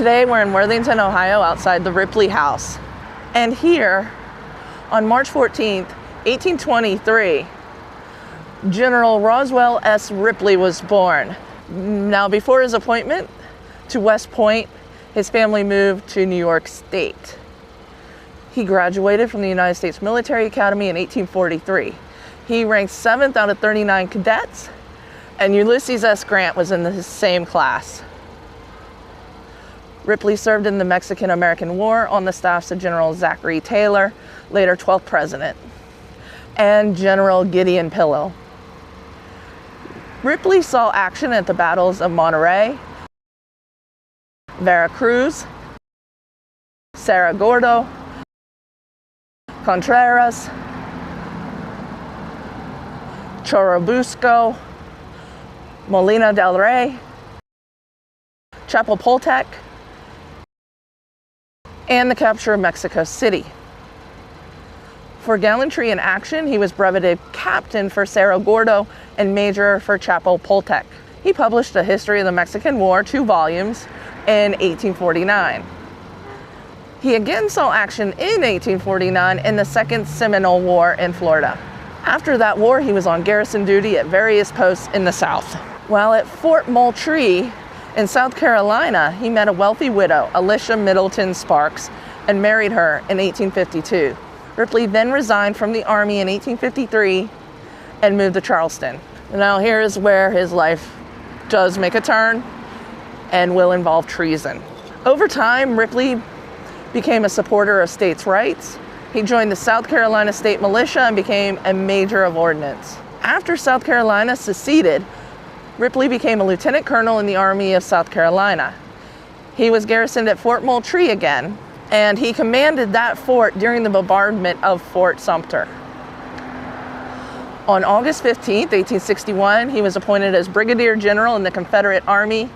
Today we're in Worthington, Ohio, outside the Ripley house. And here, on March 14th, 1823, General Roswell S. Ripley was born. Now, before his appointment to West Point, his family moved to New York State. He graduated from the United States Military Academy in 1843. He ranked 7th out of 39 cadets, and Ulysses S. Grant was in the same class. Ripley served in the Mexican-American War on the staffs of General Zachary Taylor, later 12th president, and General Gideon Pillow. Ripley saw action at the battles of Monterrey, Veracruz, Cerro Gordo, Contreras, Churubusco, Molina del Rey, Chapultepec, and the capture of Mexico City. For gallantry in action, he was brevetted captain for Cerro Gordo and major for Chapultepec. He published a history of the Mexican War, 2 volumes, in 1849. He again saw action in 1849 in the Second Seminole War in Florida. After that war, he was on garrison duty at various posts in the South. While at Fort Moultrie in South Carolina, he met a wealthy widow, Alicia Middleton Sparks, and married her in 1852. Ripley then resigned from the Army in 1853 and moved to Charleston. Now here is where his life does make a turn and will involve treason. Over time, Ripley became a supporter of states' rights. He joined the South Carolina State Militia and became a major of ordnance. After South Carolina seceded, Ripley became a lieutenant colonel in the Army of South Carolina. He was garrisoned at Fort Moultrie again, and he commanded that fort during the bombardment of Fort Sumter. On August 15th, 1861, he was appointed as Brigadier General in the Confederate Army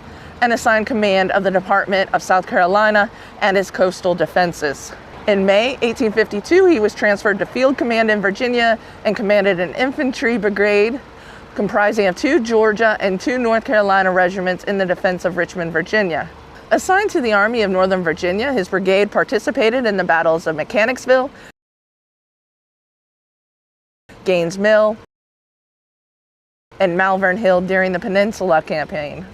and assigned command of the Department of South Carolina and its coastal defenses. In May 1852, he was transferred to Field Command in Virginia and commanded an infantry brigade comprising of 2 Georgia and 2 North Carolina regiments in the defense of Richmond, Virginia. Assigned to the Army of Northern Virginia, his brigade participated in the battles of Mechanicsville, Gaines Mill, and Malvern Hill during the Peninsula Campaign.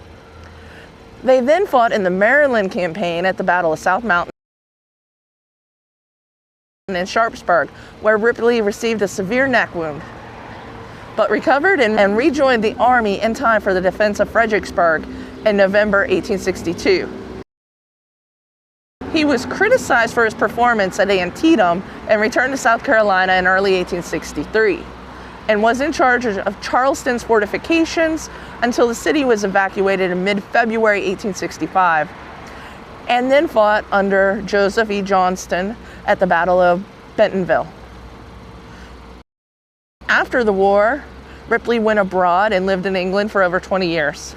They then fought in the Maryland Campaign at the Battle of South Mountain in Sharpsburg, where Ripley received a severe neck wound, but recovered and rejoined the Army in time for the defense of Fredericksburg in November 1862. He was criticized for his performance at Antietam and returned to South Carolina in early 1863, and was in charge of Charleston's fortifications until the city was evacuated in mid-February 1865, and then fought under Joseph E. Johnston at the Battle of Bentonville. After the war, Ripley went abroad and lived in England for over 20 years.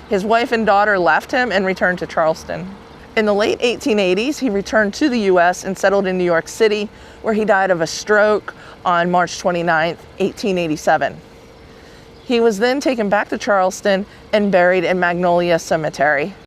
His wife and daughter left him and returned to Charleston. In the late 1880s, he returned to the U.S. and settled in New York City, where he died of a stroke on March 29, 1887. He was then taken back to Charleston and buried in Magnolia Cemetery.